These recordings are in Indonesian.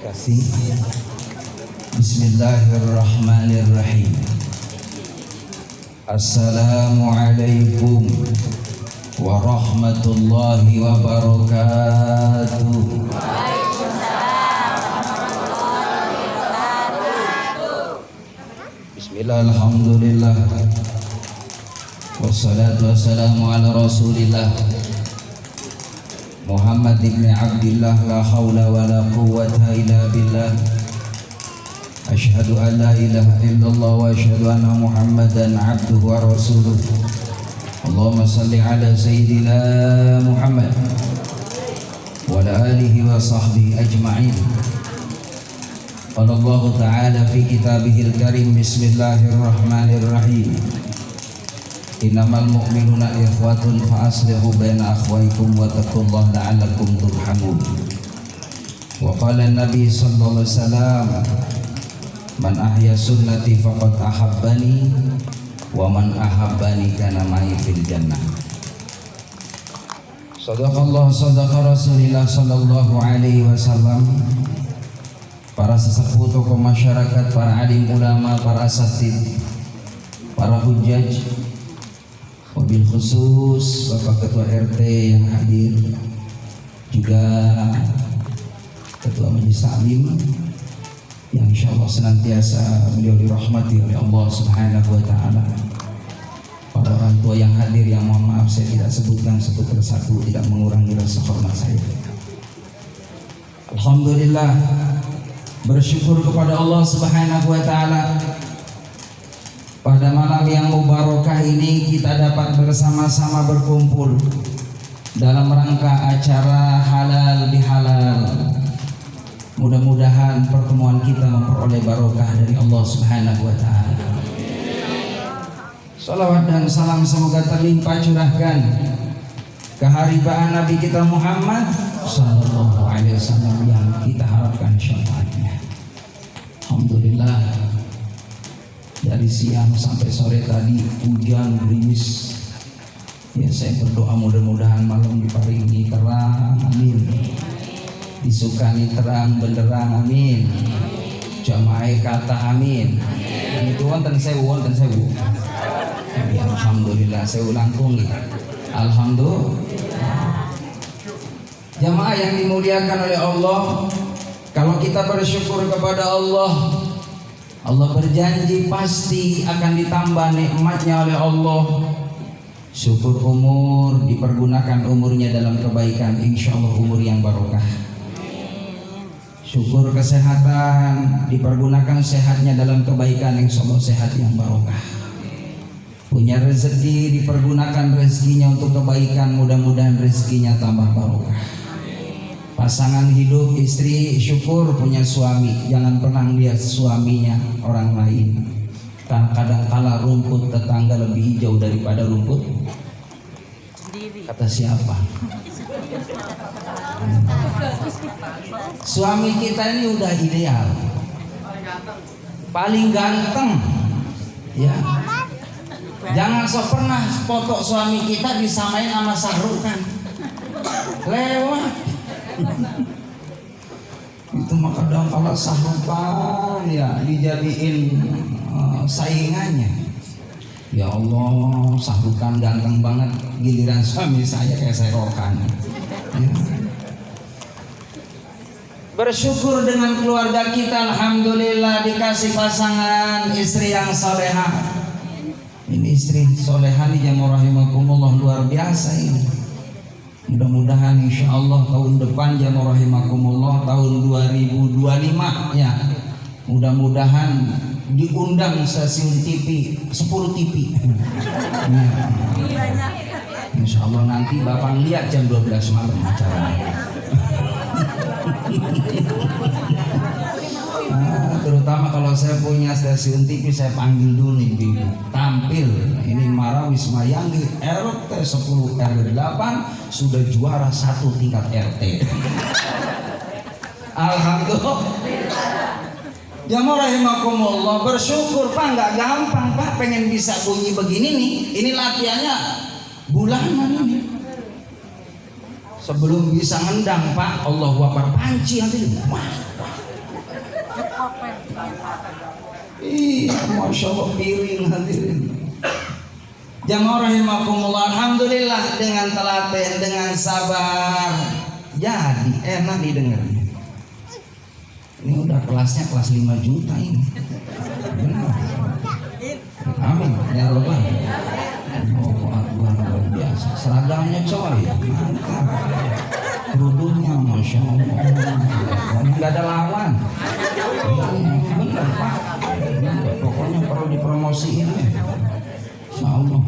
kasih. Bismillahirrahmanirrahim. Assalamualaikum warahmatullahi wabarakatuh. Bismillah, alhamdulillah, wassalatu wassalamu ala rasulillah Muhammad ibn Abdillah, la hawla wa la quwwata illa billah. Asyhadu an la ilaha illallah wa asyhadu anna Muhammadan abduhu wa rasuluh. Allahumma salli ala sayyidina Muhammad wa ala alihi wa sahbihi ajma'in. Qala Allah ta'ala fi kitabihil karim, bismillahirrahmanirrahim. Innamal mu'minuna ikhwatun fa aslihu baina akhwaykum wa taqullaha la'allakum turhamun. Wa qala an-nabi sallallahu alaihi wasallam, man ahya sunnati faqad ahabbani wa man ahabbani kana ma'i fil jannah. Sadaqallah sadaqa Rasulillah sallallahu alaihi wasallam. Para sesepuh tokoh masyarakat, para alim ulama, para asatid, para hujjaj, wabil khusus Bapak Ketua RT yang hadir, juga Ketua Majelis Taklim yang insyaallah senantiasa beliau dirahmati oleh Allah Subhanahu wa taala. Para orang tua yang hadir yang mohon maaf saya tidak sebutkan satu persatu, tidak mengurangi rasa hormat saya. Alhamdulillah, bersyukur kepada Allah Subhanahu wa taala. Pada malam yang mubarakah ini kita dapat bersama-sama berkumpul dalam rangka acara halal bihalal. Mudah-mudahan pertemuan kita memperoleh barokah dari Allah Subhanahu wa taala. Salawat dan salam semoga terlimpah curahkan keharibaan Nabi kita Muhammad sallallahu alaihi wasallam yang kita harapkan syafaatnya. Alhamdulillah, dari siang sampai sore tadi hujan gerimis. Ya, saya berdoa mudah-mudahan malam di hari ini terang, amin. Disukani terang benderang, amin. Jamaah kata amin. Itu wonten sewu. Ya, alhamdulillah, saya ulang kungi. Alhamdulillah. Jamaah yang dimuliakan oleh Allah, kalau kita bersyukur kepada Allah, Allah berjanji pasti akan ditambah nikmatnya oleh Allah. Syukur umur, dipergunakan umurnya dalam kebaikan, insya Allah umur yang barokah. Syukur kesehatan, dipergunakan sehatnya dalam kebaikan, insya Allah sehat yang barokah. Punya rezeki, dipergunakan rezekinya untuk kebaikan, mudah-mudahan rezekinya tambah barokah. Pasangan hidup, istri, syukur punya suami, jangan pernah lihat suaminya orang lain. Kadang kala rumput tetangga lebih hijau daripada rumput kata siapa? Suami kita ini udah ideal, paling ganteng, ya. Jangan sok pernah foto suami kita disamain sama Sahrukan, lewat. Itu maka kadang kalau Sahrukan ya dijadiin saingannya. Ya Allah, Sahrukan ganteng banget, giliran suami saya kayak Sahrukan. Ya. Bersyukur dengan keluarga kita, alhamdulillah dikasih pasangan istri yang salehah. Ini istri solehah nih jamaah rahimakumullah, luar biasa ini. Mudah-mudahan insya Allah tahun depan jamaah rahimakumullah, tahun 2025 ya, mudah-mudahan diundang stasiun TV 10 TV ya. Insya Allah nanti Bapak lihat jam 12 malam acaranya. Terutama kalau saya punya stasiun TV, saya panggil dulu nih tampil. Ini Marawis Mayanggi RT 10 RW 8 sudah juara 1 tingkat RT. Alhamdulillah. Jamaah rahimakumullah, bersyukur Pak, nggak gampang Pak, pengen bisa bunyi begini nih. Ini latihannya bulanan ini. Sebelum bisa ngendang Pak, Allahu Akbar, panci nanti. Wah. Iya, masya Allah piring hadirin. Jamaah rahimakumullah, alhamdulillah dengan telaten, dengan sabar, jadi enak didengarnya. Ini udah kelasnya kelas 5 juta ini. Benar. Amin ya Rabbal. Oh, Akbar luar biasa. Seragamnya coy, mantap. Kerudungnya masya Allah. Nggak ada lawan. Benar Pak. Pokoknya perlu dipromosiin ya. Insya Allah.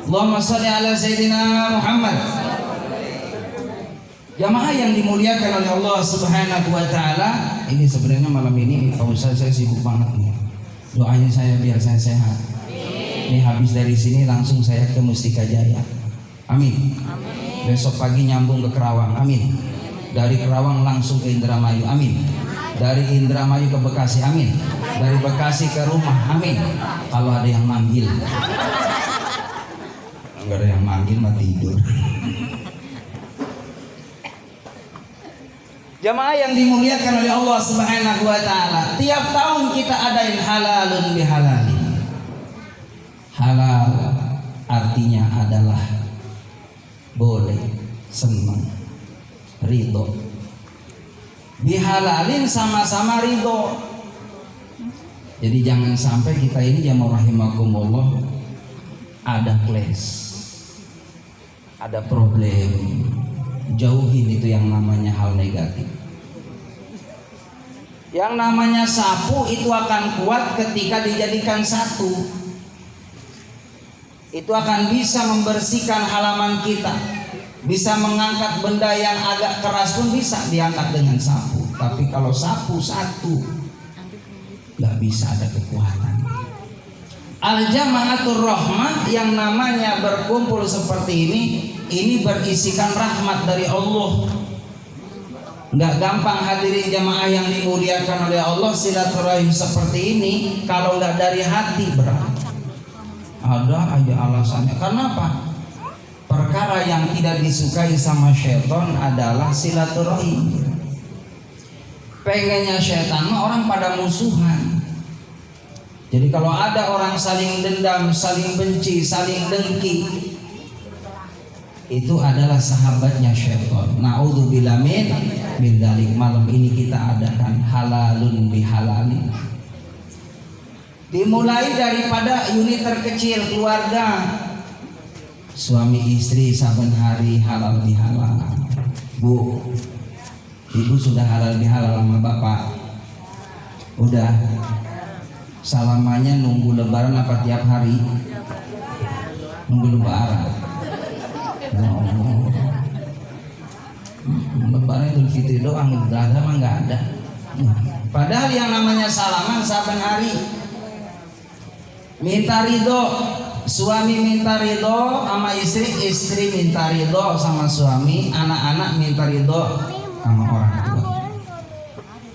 Allahumma sholli ala Sayyidina Muhammad. Jamaah yang dimuliakan oleh Allah Subhanahu wa Ta'ala, ini sebenarnya malam ini Pak Ustaz saya sibuk banget nih. Doain saya biar saya sehat. Ini habis dari sini langsung saya ke Mustika Jaya. Amin. Besok pagi nyambung ke Kerawang. Amin. Dari Kerawang langsung ke Indramayu. Amin. Dari Indramayu ke Bekasi. Amin. Dari Bekasi ke rumah. Amin. Kalau ada yang manggil. Enggak ada yang manggil mah tidur. Jamaah yang dimuliakan oleh Allah Subhanahu wa Ta'ala, tiap tahun kita adain halalun bihalalin. Halal artinya adalah boleh, senang, ridho. Bihalalin sama-sama ridho. Jadi jangan sampai kita ini jamaah rahimakumullah ada clash, ada problem. Jauhin itu yang namanya hal negatif. Yang namanya sapu itu akan kuat ketika dijadikan satu. Itu akan bisa membersihkan halaman kita. Bisa mengangkat benda yang agak keras pun bisa diangkat dengan sapu. Tapi kalau sapu satu, gak bisa ada kekuatan. Al-jama'atur rahmah, yang namanya berkumpul seperti ini berisikan rahmat dari Allah. Nggak gampang hadirin jamaah yang dimuliakan oleh Allah, silaturahim seperti ini kalau nggak dari hati berat. Ada aja alasannya. Kenapa? Perkara yang tidak disukai sama syaitan adalah silaturahim. Pengennya syaitan orang pada musuhan. Jadi kalau ada orang saling dendam, saling benci, saling dengki, itu adalah sahabatnya syaitan. Na'udzubillah min dzalik. Malam ini kita adakan halalun bihalalin. Dimulai daripada unit terkecil keluarga. Suami istri saben hari halal bihalal. Bu, ibu sudah halal bihalal sama bapak? Udah. Salamannya nunggu lebaran apa tiap hari? Nunggu lebaran. Lebaran Idul Fitri doang, Idul Adha mah nggak ada. Padahal yang namanya salaman saben hari. Minta ridho, suami minta ridho sama istri, istri minta ridho sama suami, anak-anak minta ridho sama orang tua.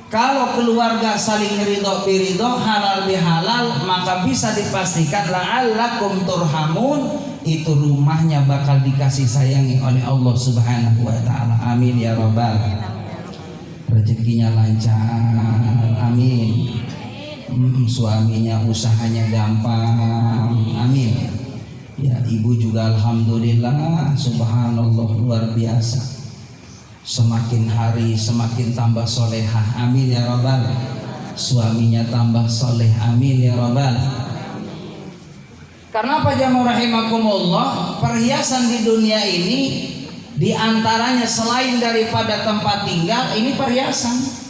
Kalau keluarga saling ridho biridho, halal bihalal, maka bisa dipastikan la'allakum turhamun, itu rumahnya bakal dikasih sayangi oleh Allah Subhanahu wa Ta'ala. Amin ya Rabbal. Rezekinya lancar, amin. Suaminya usahanya gampang, amin. Ya, ibu juga alhamdulillah, subhanallah, luar biasa. Semakin hari semakin tambah solehah, amin ya Rabbal. Suaminya tambah soleh, amin ya Rabbal. Karena apa jamaah rahimakumullah, perhiasan di dunia ini diantaranya selain daripada tempat tinggal, ini perhiasan.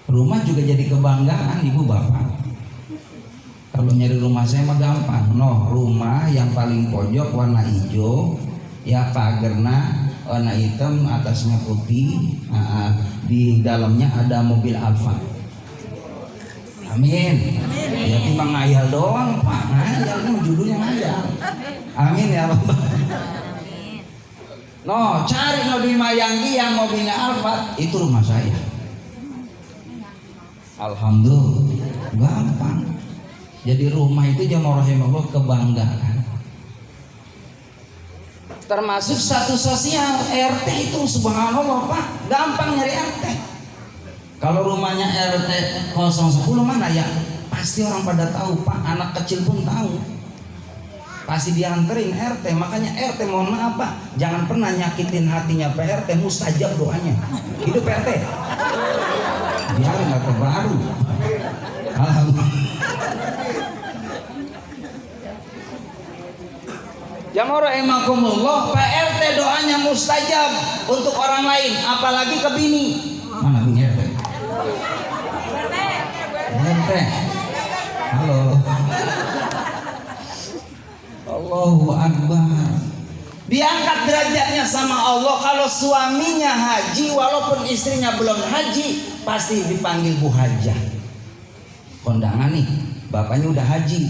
Rumah juga jadi kebanggaan ibu bapak. Kalau nyari rumah saya mah gampang, rumah yang paling pojok warna hijau, ya pagerna warna hitam, atasnya putih, di dalamnya ada mobil Alfa. Amin. Ya cuma ngayal doang pak, ngayal ini judulnya ngayal. Amin ya Rabbal. Cari di Mayanggi yang mobilnya Alfa, itu rumah saya. Alhamdulillah, gampang. Jadi rumah itu jamaah rahimahullah kebanggaan. Termasuk status sosial RT itu subhanallah pak, gampang nyari RT. Kalau rumahnya RT 010 mana ya? Pasti orang pada tahu Pak, anak kecil pun tahu. Pasti dianterin RT. Makanya RT mohon maaf Pak, jangan pernah nyakitin hatinya Pak RT, mustajab doanya. Hidup RT. Biarin atau baru. Alhamdulillah. Jamaah rahimakumullah, Pak RT doanya mustajab untuk orang lain, apalagi ke bini. Mana bini RT? RT. Halo. Allahu Akbar. Diangkat derajatnya sama Allah. Kalau suaminya haji walaupun istrinya belum haji, pasti dipanggil Bu Hajah. Kondangan nih, bapaknya udah haji,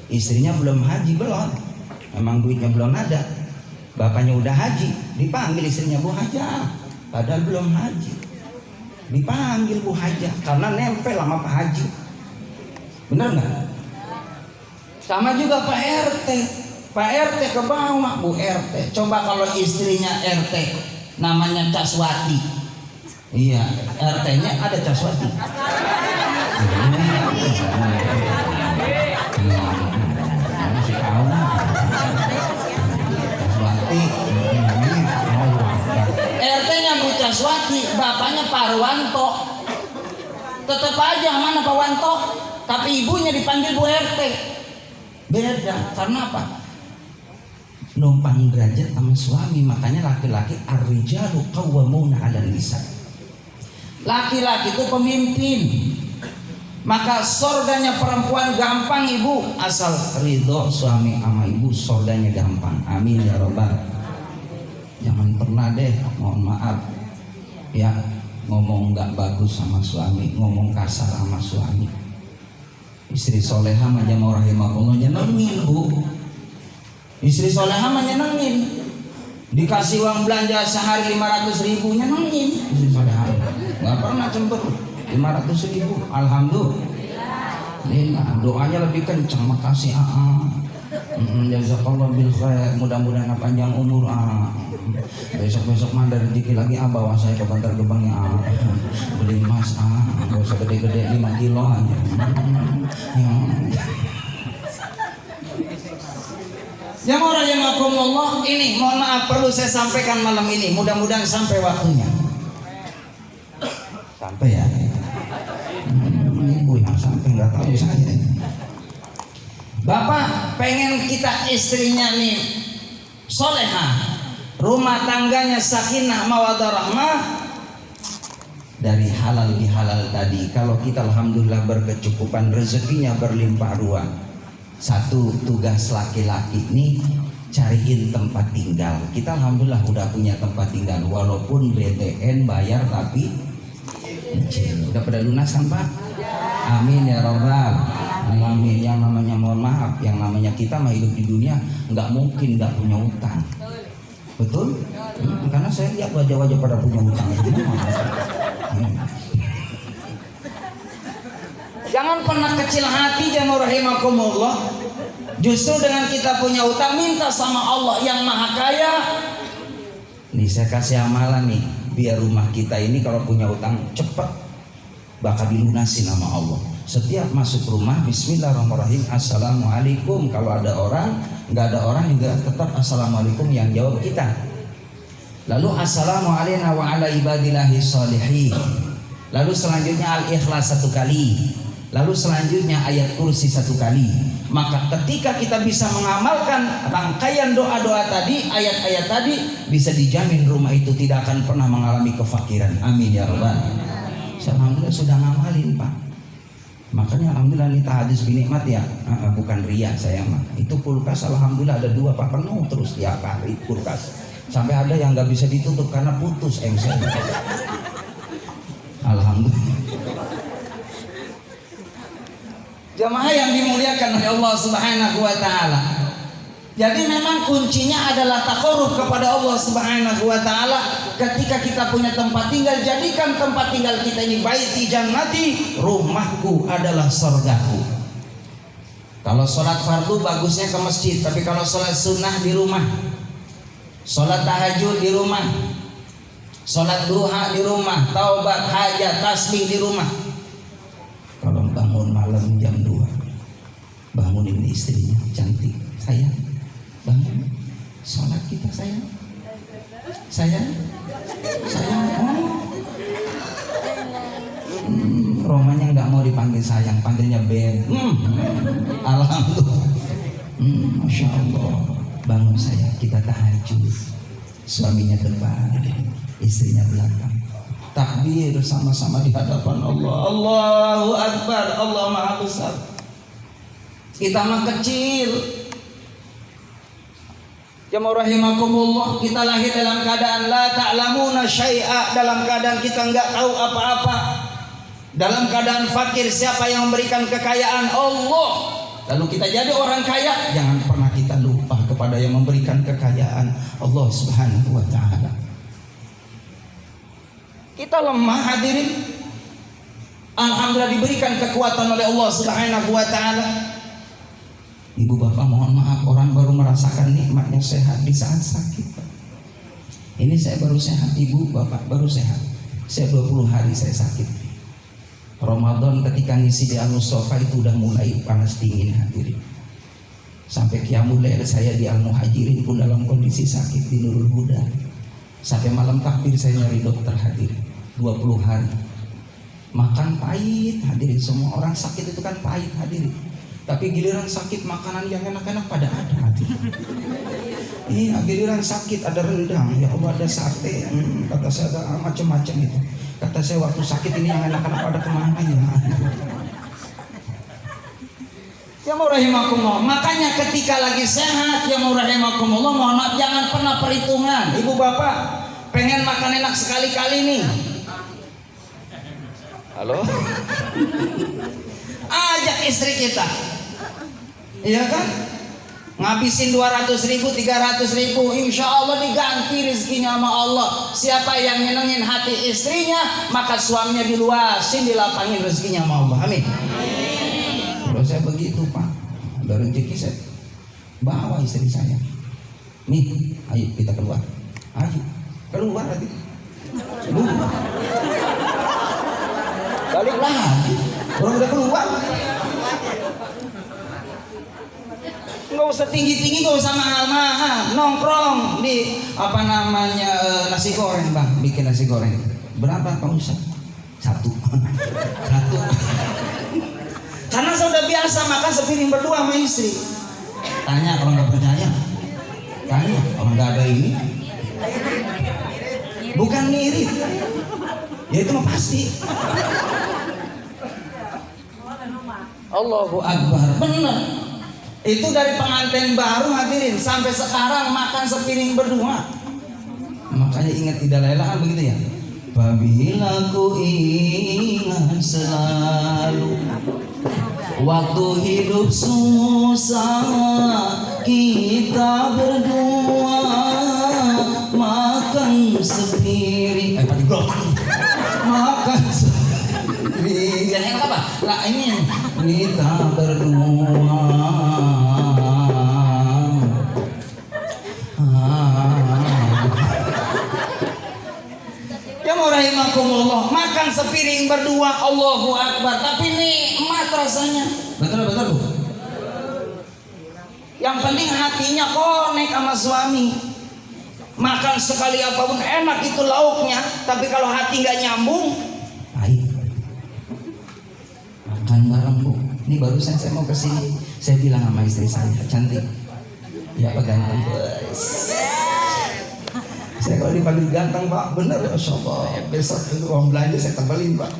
istrinya belum haji, belum. Memang duitnya belum ada. Bapaknya udah haji, dipanggil istrinya Bu Hajah. Padahal belum haji, dipanggil Bu Hajah karena nempel sama Pak Haji. Bener nggak? Sama juga Pak RT. Pak RT ke bawah Bu RT. Coba kalau istrinya RT namanya Caswati. Iya, RT-nya ada Caswati. Masih tahu. Caswati. RT-nya Bu Caswati, bapaknya Parwanto. Tetap aja mana Pak Wanto, tapi ibunya dipanggil Bu RT. Beda, karena apa? Numpang derajat sama suami. Makanya laki-laki ar-rijalu qawwamuna 'alan nisa. Laki-laki itu pemimpin. Maka sordanya perempuan gampang ibu, asal ridho suami sama ibu, sordanya gampang. Amin ya robbal. Jangan pernah deh, mohon maaf ya, ngomong nggak bagus sama suami, ngomong kasar sama suami. Istri soleha mah jamaah rahimahullah nyenengin Bu. Istri soleha mah nyenengin. Dikasih uang belanja sehari 500.000 nyenengin. Istri soleha nggak pernah cemberut. 500.000 alhamdulillah. Doanya lebih kencang, makasih jazakallah bil khair, mudah-mudahan panjang umur. Besok-besok mah ada rezeki lagi bawa saya ke Bantar Gebang ya. Beli emas gak usah gede-gede 5 kilo aja. Jamaah rahimakumullah, ini mohon maaf perlu saya sampaikan malam ini, mudah-mudahan sampai waktunya. Sampai ya. Ibu yang sampai nggak tahu saya. Bapak pengen kita istrinya nih solehah, rumah tangganya sakinah mawaddah rahmah, dari halal di halal tadi. Kalau kita alhamdulillah berkecukupan, rezekinya berlimpah ruah. Satu tugas laki-laki ini cariin tempat tinggal. Kita alhamdulillah udah punya tempat tinggal, walaupun BTN bayar tapi udah pada lunas kan Pak? Amin ya robbal alamin. Yang namanya mohon maaf, yang namanya kita mah hidup di dunia nggak mungkin nggak punya utang. Betul? Karena saya lihat wajah-wajah pada punya utang semua. Jangan pernah kecil hati jamaah rahimakumullah. Justru dengan kita punya utang, minta sama Allah yang maha kaya. Nih saya kasih amalan nih, biar rumah kita ini kalau punya utang cepat bakal dilunasi nama Allah. Setiap masuk rumah bismillahirrahmanirrahim, assalamualaikum. Kalau ada orang, nggak ada orang juga tetap assalamualaikum yang jawab kita. Lalu assalamualaikum wa ala ibadillahi sholihin. Lalu selanjutnya al-ikhlas 1 kali. Lalu selanjutnya ayat kursi 1 kali. Maka ketika kita bisa mengamalkan rangkaian doa-doa tadi, ayat-ayat tadi, bisa dijamin rumah itu tidak akan pernah mengalami kefakiran. Amin ya rabbal. Alhamdulillah sudah ngamalin Pak. Makanya alhamdulillah ini hadis binikmat ya, bukan ria saya mah. Itu kulkas alhamdulillah ada 2 Pak, penuh terus tiap hari kulkas. Sampai ada yang nggak bisa ditutup karena putus MC. Alhamdulillah. Jamaah yang dimuliakan oleh Allah Subhanahu wa taala. Jadi memang kuncinya adalah taqarrub kepada Allah Subhanahu wa taala. Ketika kita punya tempat tinggal, jadikan tempat tinggal kita ini baiti jannati, rumahku adalah surgaku. Kalau sholat fardu bagusnya ke masjid, tapi kalau sholat sunnah di rumah, sholat tahajud di rumah, sholat duha di rumah, taubat, hajat, tasbih di rumah. Kalau bangun malam jam 2, bangunin istrinya, cantik, sayang, bangun, sholat kita sayang, sayang, oh. Romanya nggak mau dipanggil sayang, panggilnya Ben. Alhamdulillah. Masya Allah. Bangun saya, kita tahajud. Suaminya depan, istrinya belakang. Takbir sama-sama di hadapan Allah. Allahu Akbar, Allah Maha Besar. Kita mah kecil. Jamaah rahimakumullah, kita lahir dalam keadaan la ta'lamuna syai'a, dalam keadaan kita enggak tahu apa-apa. Dalam keadaan fakir, siapa yang memberikan kekayaan? Allah. Lalu kita jadi orang kaya, jangan pernah kita lupa kepada yang memberikan kekayaan, Allah Subhanahu wa taala. Kita lemah hadirin, alhamdulillah diberikan kekuatan oleh Allah Subhanahu wa taala. Ibu bapak mohon maaf, orang baru merasakan nikmatnya sehat di saat sakit. Ini saya baru sehat, ibu bapak baru sehat. Saya 20 hari saya sakit. Ramadan ketika ngisi di Al-Mustafa itu udah mulai panas dingin hadirin. Sampai qiyamul lail saya di Al-Muhajirin pun dalam kondisi sakit di Nurul Huda. Sampai malam takbir saya nyari dokter hadirin. 20 hari. Makan pahit hadirin, semua orang sakit itu kan pahit hadirin. Tapi giliran sakit makanan yang enak-enak pada ada hadirin. Iya, giliran sakit ada rendang, ya Allah ada sate, kata saya ada macam-macam itu. Kata saya waktu sakit ini yang enak-enak pada kemana ya? Ya mau rahimakumullah. Makanya ketika lagi sehat, ya mau rahimakumullah, mohon maaf jangan pernah perhitungan. Ibu bapak pengen makan enak sekali-kali nih. Halo? Ajak istri kita, iya kan? Ngabisin 200.000, 300.000, insya Allah diganti rezekinya sama Allah. Siapa yang nyenengin hati istrinya, maka suaminya diluasin, dilapangin rezekinya sama Allah. Amin. Kalau saya begitu pak, ada rezeki saya bawa istri saya. Nih, ayo kita keluar. Ayo keluar lagi. Keluar. Balik lagi. Orang udah keluar. Nggak usah tinggi-tinggi, nggak usah mahal-mahal, nongkrong di nasi goreng bang, bikin nasi goreng berapa Pak Ustaz? Satu. Karena saya udah biasa makan sepiring berdua sama istri. Tanya kalau nggak percaya, tanya orang nggak ada ini, bukan mirip, ya itu mah pasti. Allahu Akbar, benar. Itu dari pengantin baru hadirin sampai sekarang makan sepiring berdua. Makanya ingat tidak lelah begitu ya. Apabila ku ingat selalu waktu hidup susah kita berdua makan sepiring. Makan sepiring. Yang enak apa? Lah ini kita berdua. Ya rahimakumullah, makan sepiring berdua, Allahu Akbar, tapi nikmat rasanya. Betul. Yang penting hatinya konek sama suami. Makan sekali apapun enak itu lauknya, tapi kalau hati nggak nyambung, baik. Makan bareng bu. Ini barusan saya mau kesini, saya bilang sama istri saya, cantik, ya apa ganteng, saya kalau dipanggil ganteng pak, bener Masya Allah. Besok itu uang belanja saya tebalin pak,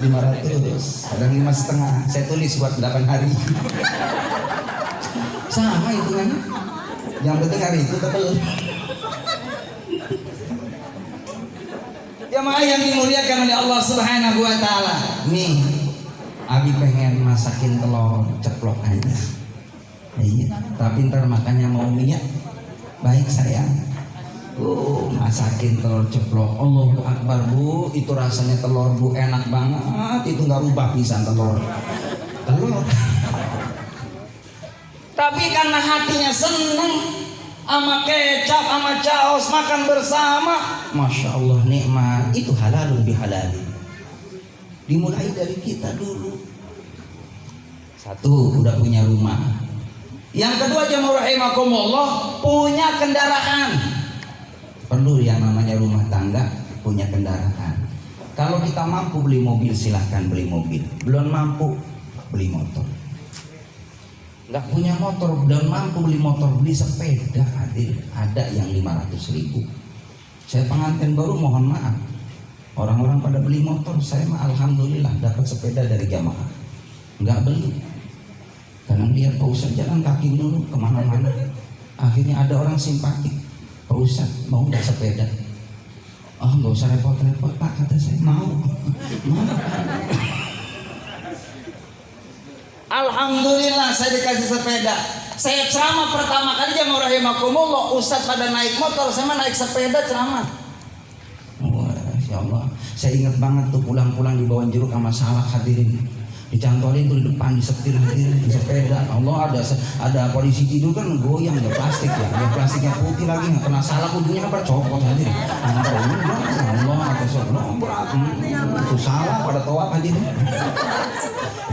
500, kadang 5,5, saya tulis buat 8 hari. Sama hitungannya, yang penting hari itu tebel. Jamaah yang dimuliakan oleh Allah Subhanahu wa taala. Nih, Abi pengen masakin telur ceplok aja. Iya, tapi ntar makannya mau minyak. Baik sayang. Masakin telur ceplok. Allahu Akbar bu, itu rasanya telur bu enak banget. Itu nggak rubah pisan telur. Tapi karena hatinya seneng, sama kecap, sama caos, makan bersama. Masya Allah, nikmat. Itu halalun bihalalin. Dimulai dari kita dulu. Satu, udah punya rumah. Yang kedua, jamaah rahimakumullah, punya kendaraan. Perlu yang namanya rumah tangga, punya kendaraan. Kalau kita mampu beli mobil, silahkan beli mobil. Belum mampu, beli motor. Nggak punya motor, belum mampu beli motor, beli sepeda. Hadir, ada yang 500.000. Saya pengantin baru, mohon maaf. Orang-orang pada beli motor, saya mah alhamdulillah dapat sepeda dari jamaah. Nggak beli. Karena lihat Pak Ustadz jalan kaki dulu kemana-mana. Akhirnya ada orang simpatik. Pak Ustadz mau nggak sepeda? Oh, nggak usah repot-repot Pak, kata saya. Mau. Alhamdulillah saya dikasih sepeda. Saya ceramah pertama kali jamaah rahimakumullah, Ustadz pada naik motor, saya mah naik sepeda ceramah. Wah, ya Allah. Saya ingat banget tuh pulang-pulang di bawah jeruk sama salak hadirin. Dicantolin tuh di depan, disetir di sepeda. Allah, ada polisi tidur kan goyang, ya plastik ya. Ya plastiknya putih lagi, nggak kena salak, ujungnya apa copot hadirin. Allah, atas Allah berat. Itu salah pada tawaf hadirin.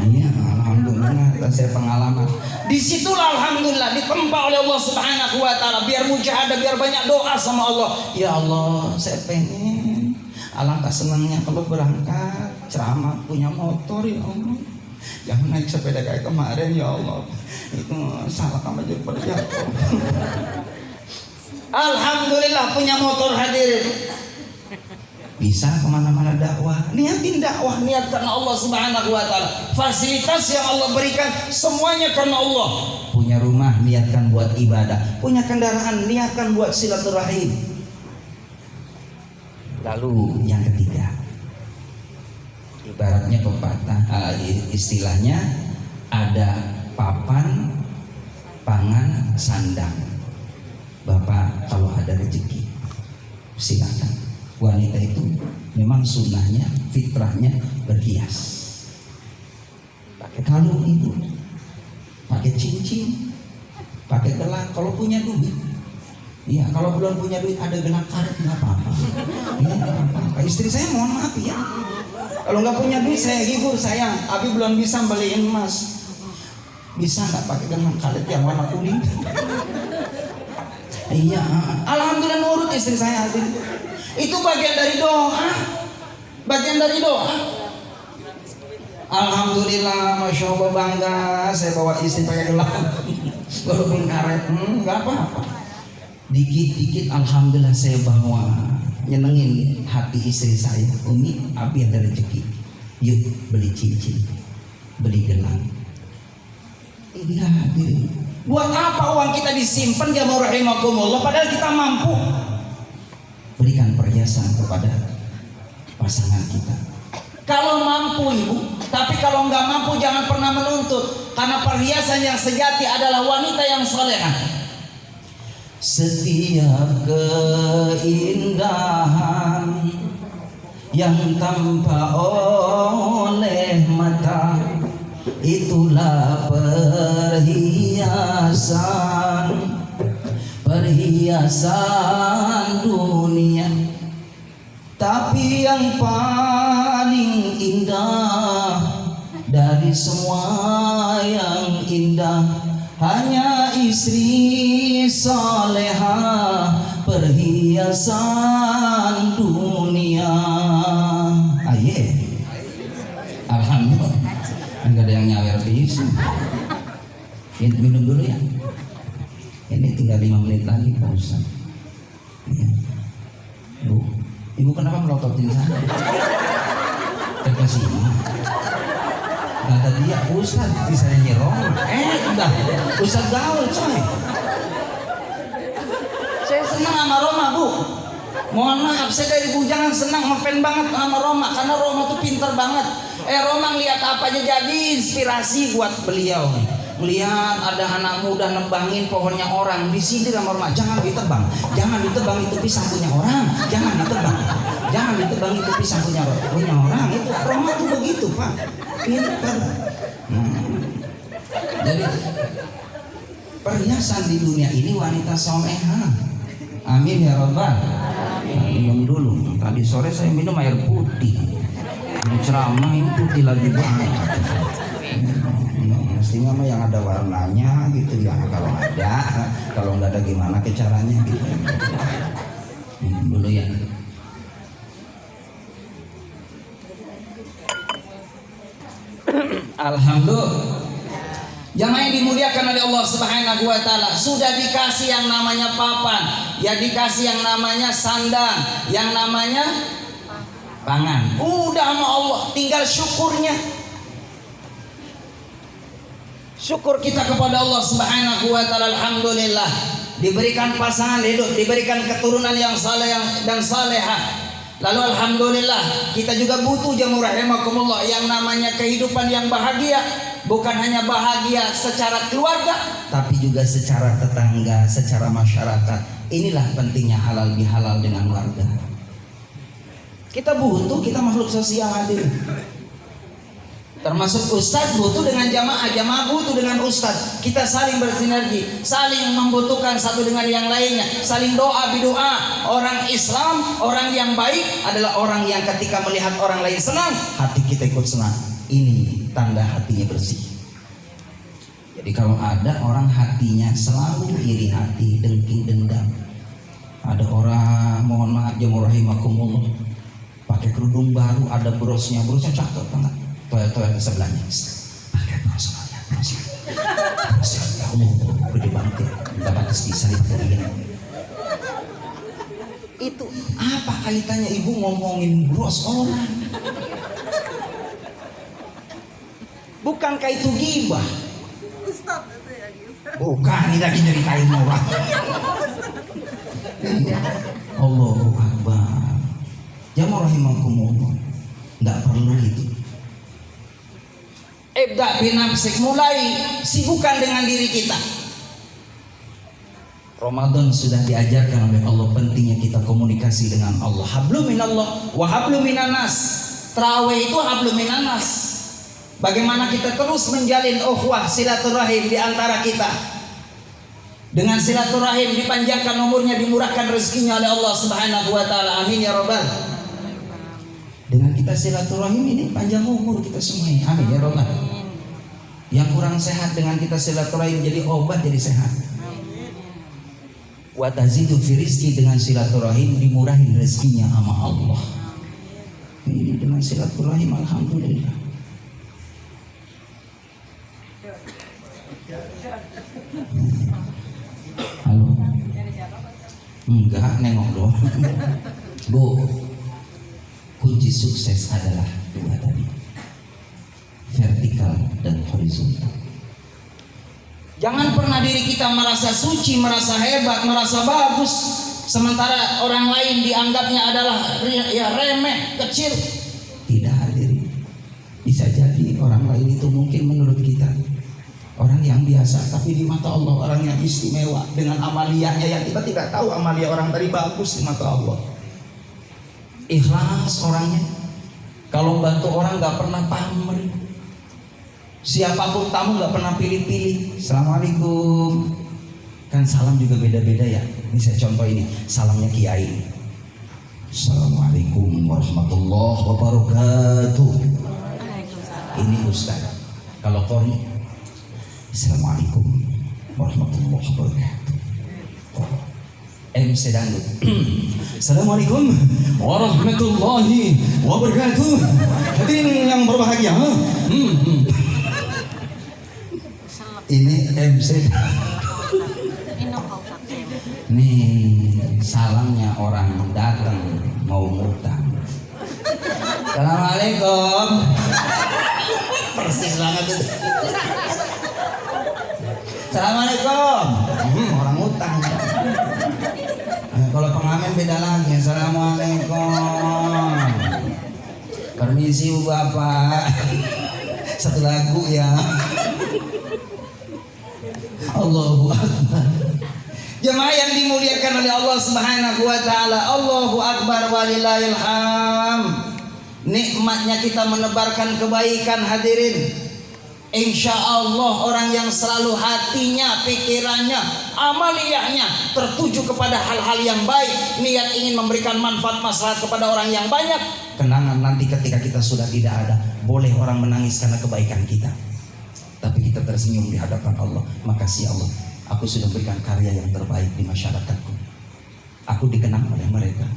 Iya, alhamdulillah saya pengalaman. Disitulah alhamdulillah ditempa oleh Allah Subhanahu wa taala, biar mujahadah, biar banyak doa sama Allah. Ya Allah, saya pengen, alangkah senangnya kalau berangkat ceramah punya motor ya Allah. Jangan naik sepeda kayak kemarin ya Allah. Itu salah sama jadi jatuh. Alhamdulillah punya motor hadirin. Bisa kemana-mana dakwah, niatin dakwah, niat karena Allah Subhanahu wa taala. Fasilitas yang Allah berikan semuanya karena Allah. Punya rumah, niatkan buat ibadah. Punya kendaraan, niatkan buat silaturahim. Lalu yang ketiga, ibaratnya pepatah, istilahnya ada papan, pangan, sandang. Bapak kalau ada rezeki silakan. Wanita itu memang sunnahnya, fitrahnya berhias. Pakai kalung itu, pakai cincin, pakai gelang. Kalau punya duit, iya. Kalau belum punya duit ada gelang karet nggak apa-apa. Iya, nggak apa-apa. Istri saya mohon maaf ya. Kalau nggak punya duit saya hibur, sayang. Abi belum bisa beliin emas. Bisa nggak pakai gelang karet yang warna kuning? Iya. Alhamdulillah nurut istri saya. Itu bagian dari doa. Bagian dari doa. Alhamdulillah, masya Allah bangga. Saya bawa istri pakai gelang, walaupun karet, nggak apa-apa. Dikit-dikit alhamdulillah saya bawa, nyenengin hati istri saya. Umi, Abi ada rezeki. Yuk beli cincin, beli gelang. Iya hadirin. Buat apa uang kita disimpan jamaah rahimakumullah padahal kita mampu? Berikan perhiasan kepada pasangan kita. Kalau mampu ibu, tapi kalau nggak mampu jangan pernah menuntut, karena perhiasan yang sejati adalah wanita yang salehah. Setiap keindahan yang tampak oleh mata, itulah perhiasan dunia. Tapi yang paling indah dari semua yang indah hanya istri salehah, perhiasan dunia. Aye, alhamdulillah. Enggak ada yang nyawer bisa. Minum dulu ya. Ini tinggal 5 menit lagi Pak Ustaz. Ya. Bu, ibu kenapa melototin saya? Terkasih. Kata dia, Ustaz bisa nyerong. Enggak, Ustaz gaul coy. Saya senang sama Roma bu. Mohon maaf, saya dari bujangan senang, ngefan banget sama Roma, karena Roma tuh pinter banget. Roma ngeliat apa aja jadi inspirasi buat beliau nih. Melihat ada anak muda nembangin pohonnya orang, disindir sama Roma, jangan ditebang, jangan ditebang, itu pisang punya orang, jangan ditebang, jangan ditebang, itu pisang punya orang. Itu Roma tuh begitu Pak, pinter. Jadi perhiasan di dunia ini wanita soleha. Amin ya Rabbal. Minum dulu. Tadi sore saya minum air putih. Ini ceramah ini putih lagi banget. Mestinya mah yang ada warnanya gitu ya. Kalau nggak ada gimana ke caranya gitu. Minum dulu ya. Alhamdulillah. Jamaah yang dimuliakan oleh Allah Subhanahu wa taala, sudah dikasih yang namanya papan, ya dikasih yang namanya sandang, yang namanya pangan. Udah sama Allah, tinggal syukurnya. Syukur kita kepada Allah Subhanahu wa taala, alhamdulillah. Diberikan pasangan hidup, diberikan keturunan yang saleh dan salehah. Lalu alhamdulillah, kita juga butuh jamaah rahimakumullah yang namanya kehidupan yang bahagia. Bukan hanya bahagia secara keluarga, tapi juga secara tetangga, secara masyarakat. Inilah pentingnya halal bihalal dengan warga. Kita butuh, kita makhluk sosial hadir. Termasuk ustadz butuh dengan jamaah, jamaah butuh dengan ustadz. Kita saling bersinergi, saling membutuhkan satu dengan yang lainnya, saling doa bidoa. Orang Islam, orang yang baik adalah orang yang ketika melihat orang lain senang, hati kita ikut senang. Ini tanda hatinya bersih. Jadi kalau ada orang hatinya selalu iri hati, dengki, dendam. Ada orang, mohon maaf jemaah rahimakumullah, pakai kerudung baru, ada brosnya cakep banget. Toel sebelahnya, pakai brosnya, kamu gede banget ya, nggak pantas bisa dipakai. Itu apa kaitannya ibu ngomongin bros orang? Bukankah itu ghibah? Bukan, ini lagi nyeritain orang. Allahu Akbar. Jamaah rahimakumullah, nggak perlu itu. Ibda binafsik, mulai sibukkan dengan diri kita. Ramadan sudah diajarkan oleh Allah pentingnya kita komunikasi dengan Allah. Hablum minallah wa hablum minanas. Tarawih itu hablum minanas. Bagaimana kita terus menjalin ukhuwah silaturahim di antara kita. Dengan silaturahim dipanjangkan umurnya, dimurahkan rezekinya oleh Allah Subhanahu wa taala. Amin ya rabbal. Dengan kita silaturahim ini panjang umur kita semuanya. Amin ya rabbal. Yang kurang sehat dengan kita silaturahim jadi obat, jadi sehat. Wa tazidu fi rizqi, dengan silaturahim dimurahin rezekinya sama Allah. Ini dengan silaturahim alhamdulillah. Halo. Enggak, nengok doang. Bu, kunci sukses adalah dua tadi, vertikal dan horizontal. Jangan pernah diri kita merasa suci, merasa hebat, merasa bagus, sementara orang lain dianggapnya adalah ya remeh, kecil. Tidak hadir. Bisa jadi orang lain itu mungkin menurut kita orang yang biasa, tapi di mata Allah orang yang istimewa dengan amaliyahnya yang kita tidak tahu amalia orang tadi bagus di mata Allah. Ikhlas orangnya, kalau bantu orang nggak pernah pamer, siapapun tamu nggak pernah pilih-pilih. Assalamualaikum, kan salam juga beda-beda ya. Ini saya contoh ini, salamnya kiai. Assalamualaikum warahmatullahi wabarakatuh. Ini ustaz. Kalau qori, Assalamualaikum warahmatullahi wabarakatuh. MC dangdut. Assalamualaikum warahmatullahi wabarakatuh. Hadirin yang berbahagia. Ini MC. Nih salamnya orang datang mau ngutang. Assalamualaikum. Persis banget itu. Assalamualaikum. Orang utang. Kalau pengamen beda lagi. Assalamualaikum. Permisi Bu Bapak. Satu lagu ya. Allahu Akbar. Jemaah yang dimuliakan oleh Allah Subhanahu wa taala. Allahu Akbar walillahil hamd. Nikmatnya kita menebarkan kebaikan hadirin. Insya Allah orang yang selalu hatinya, pikirannya, amaliyahnya tertuju kepada hal-hal yang baik, niat ingin memberikan manfaat maslahat kepada orang yang banyak, kenangan nanti ketika kita sudah tidak ada, boleh orang menangis karena kebaikan kita, tapi kita tersenyum di hadapan Allah. Makasih Allah, aku sudah berikan karya yang terbaik di masyarakatku, aku dikenang oleh mereka.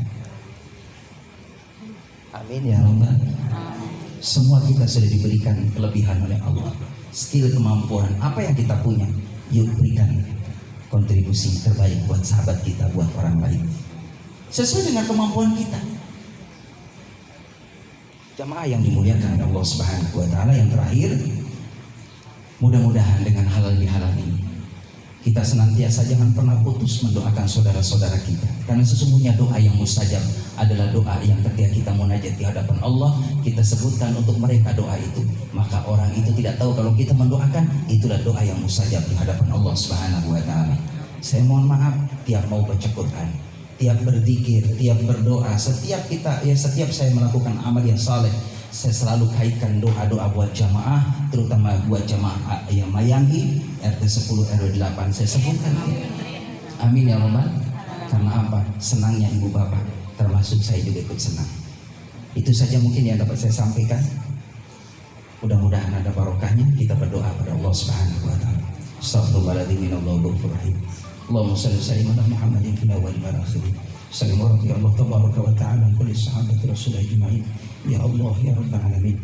Amin ya Allah. Semua kita sudah diberikan kelebihan oleh Allah, skill, kemampuan, apa yang kita punya, yuk berikan kontribusi terbaik buat sahabat kita, buat orang lain, sesuai dengan kemampuan kita. Jamaah yang dimuliakan oleh Allah Subhanahu wa Ta'ala, yang terakhir, mudah-mudahan dengan halal bihalal ini kita senantiasa jangan pernah putus mendoakan saudara-saudara kita, karena sesungguhnya doa yang mustajab adalah doa yang ketika kita munajat di hadapan Allah, kita sebutkan untuk mereka doa itu, maka orang itu tidak tahu kalau kita mendoakan itulah doa yang mustajab di hadapan Allah Subhanahu wa Ta'ala. Saya mohon maaf, tiap mau baca Quran, tiap berzikir, tiap berdoa, setiap saya melakukan amal yang saleh, saya selalu kaitkan doa-doa buat jamaah, terutama buat jamaah yang Mayangi RT 10 RW 8. Saya sebutkan. Amin ya Rabbal. Karena apa? Senangnya ibu bapak, termasuk saya juga ikut senang. Itu saja mungkin yang dapat saya sampaikan. Mudah-mudahan ada barokahnya. Kita berdoa pada Allah Subhanahu wa Ta'ala. Astaghfirullahaladzim, Allahu ghafurur rahim. Allahumma shalli ala Muhammadin fil awwalin wal akhirin. Sallim wa rabbi Allah tabaraka wa ta'ala kulli sahabati rasul ajma'in. Ya Allah ya rabbal alamin.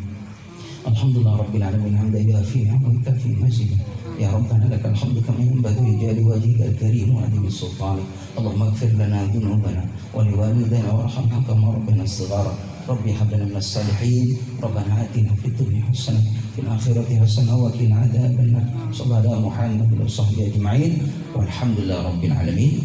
Alhamdulillah rabbil alamin hamdan yafi'u wa yukafi mazidah. Ya Rabbana lakal hamdu kama yanbaghi li jalali wajhikal karim wa 'azimi sultanik. Allahumma ighfir lana dhunubana wa liwalidayna warhamna kama rabbana shighara. Rabbi hab lana minas salihin. Rabbana atina fid dunya hasanah fil akhirati hasanah wa qina adzabannar. Sallallahu Muhammad wa sahbihi ajma'in. Walhamdulillahi rabbil alamin.